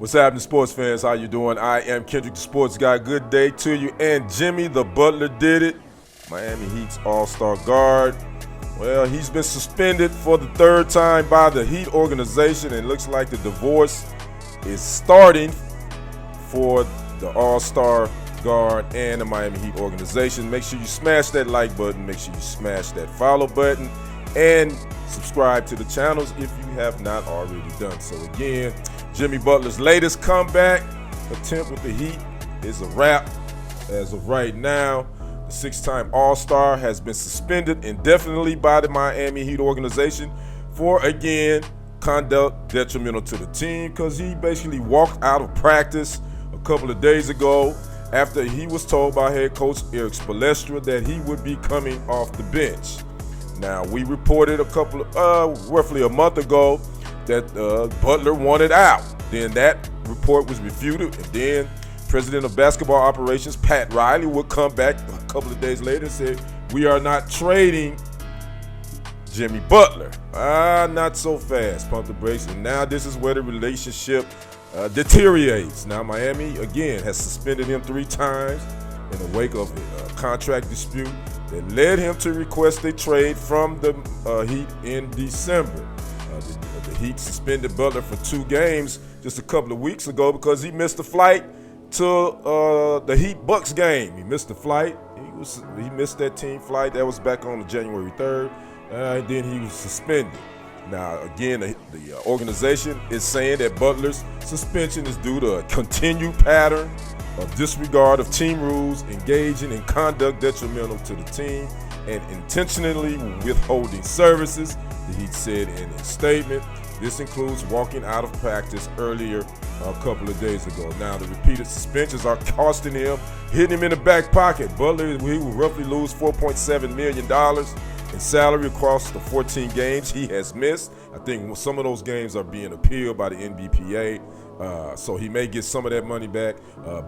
What's happening, sports fans? How you doing? I am Kendrick, the sports guy. Good day to you. And Jimmy the Butler did it. Miami Heat's all-star guard. Well, he's been suspended for the third time by the Heat organization, and looks like the divorce is starting for the all-star guard and the Miami Heat organization. Make sure you smash that like button. Make sure you smash that follow button. And subscribe to the channels if you have not already done so. Again, Jimmy Butler's latest comeback attempt with the Heat is a wrap as of right now. The six-time All-Star has been suspended indefinitely by the Miami Heat organization for, again, conduct detrimental to the team, because he basically walked out of practice a couple of days ago after he was told by head coach Eric Spoelstra that he would be coming off the bench. Now, we reported roughly a month ago that Butler wanted out. Then that report was refuted, and then President of Basketball Operations Pat Riley would come back a couple of days later and say, "We are not trading Jimmy Butler." Not so fast. Pump the brakes. And now this is where the relationship deteriorates. Now Miami, again, has suspended him 3 times in the wake of a contract dispute that led him to request a trade from the Heat in December. The Heat suspended Butler for 2 games just a couple of weeks ago because he missed a flight to the Heat Bucks game. He missed the flight. He missed that team flight. That was back on January 3rd. And then he was suspended. Now, again, the organization is saying that Butler's suspension is due to a continued pattern of disregard of team rules, engaging in conduct detrimental to the team, and intentionally withholding services, the Heat said in a statement. This includes walking out of practice earlier a couple of days ago. Now, the repeated suspensions are costing him, hitting him in the back pocket. Butler, he will roughly lose $4.7 million in salary across the 14 games he has missed. I think some of those games are being appealed by the NBPA, so he may get some of that money back.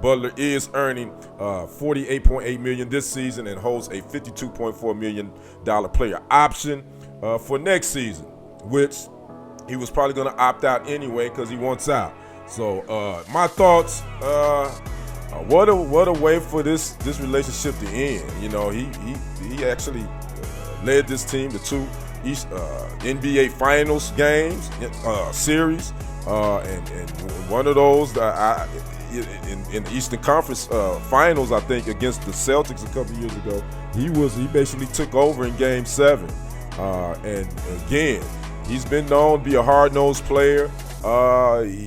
Butler is earning $48.8 million this season and holds a $52.4 million player option for next season, which he was probably going to opt out anyway because he wants out. So my thoughts, what a way for this relationship to end. You know, he actually led this team to 2 NBA Finals games, series, and one of those in the Eastern Conference Finals, I think, against the Celtics a couple years ago. He basically took over in Game 7, and again, he's been known to be a hard-nosed player.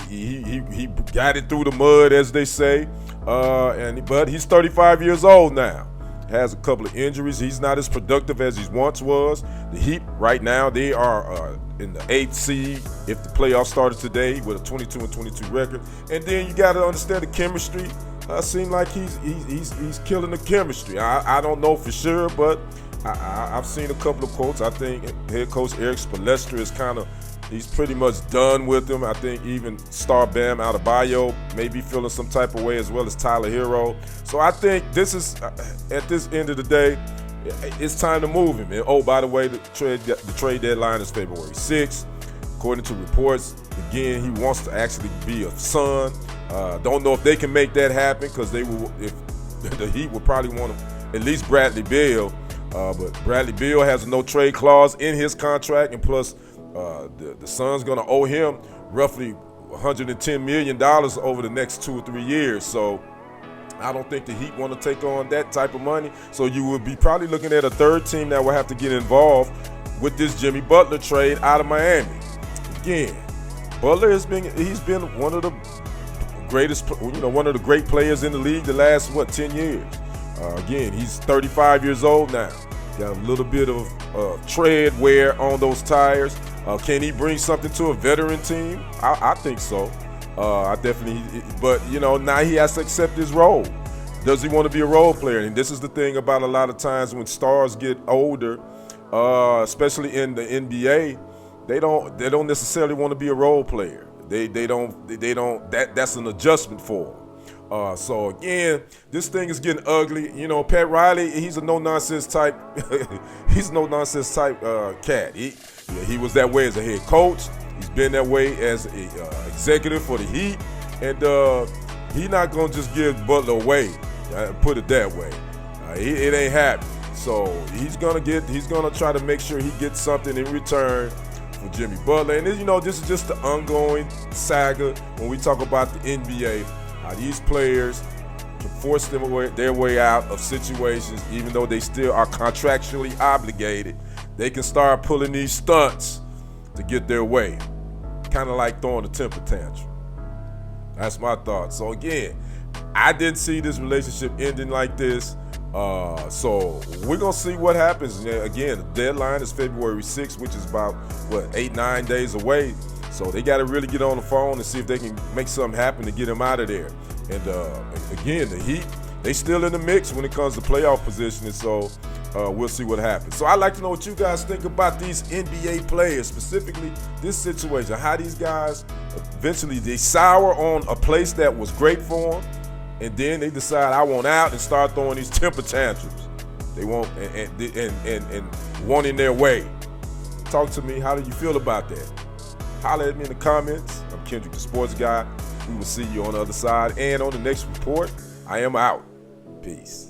He got it through the mud, as they say, but he's 35 years old now. Has a couple of injuries. He's not as productive as he once was. The Heat right now, they are in the 8th seed if the playoffs started today with a 22-22 record. And then you got to understand the chemistry. Seems like he's killing the chemistry. I don't know for sure, but I've seen a couple of quotes. I think head coach Eric Spoelstra is he's pretty much done with him. I think even star Bam Adebayo may be feeling some type of way, as well as Tyler Hero. So I think this is, at this end of the day, it's time to move him. And oh, by the way, the trade deadline is February 6th. According to reports, again, he wants to actually be a Sun. Don't know if they can make that happen, because if the Heat would probably want at least Bradley Beal. But Bradley Beal has a no-trade clause in his contract, and plus the Suns going to owe him roughly $110 million over the next 2 or 3 years. So I don't think the Heat want to take on that type of money. So you will be probably looking at a third team that will have to get involved with this Jimmy Butler trade out of Miami. Again, Butler he's been one of the greatest, one of the great players in the league the last 10 years. Again, he's 35 years old now. Got a little bit of tread wear on those tires. Can he bring something to a veteran team? I think so. I definitely, but now he has to accept his role. Does he want to be a role player? And this is the thing about a lot of times when stars get older, especially in the NBA, they don't necessarily want to be a role player. They don't. That's an adjustment for them. So again, this thing is getting ugly. Pat Riley, he's a no-nonsense type. He's a no-nonsense type cat. He was that way as a head coach. He's been that way as a executive for the Heat. And he not gonna just give Butler away. Put it that way. It ain't happening. So he's gonna try to make sure he gets something in return for Jimmy Butler. And this is just the ongoing saga when we talk about the NBA, how these players can force their way out of situations, even though they still are contractually obligated. They can start pulling these stunts to get their way, kind of like throwing a temper tantrum. That's my thought. So again, I didn't see this relationship ending like this. So we're gonna see what happens. Again, the deadline is February 6th, which is about 8-9 days away. So they got to really get on the phone and see if they can make something happen to get him out of there. And again, the Heat, they still in the mix when it comes to playoff positioning. So we'll see what happens. So I'd like to know what you guys think about these NBA players, specifically this situation. How these guys eventually they sour on a place that was great for them, and then they decide I want out and start throwing these temper tantrums. They want and wanting their way. Talk to me. How do you feel about that? Holler at me in the comments. I'm Kendrick, the sports guy. We will see you on the other side. And on the next report, I am out. Peace.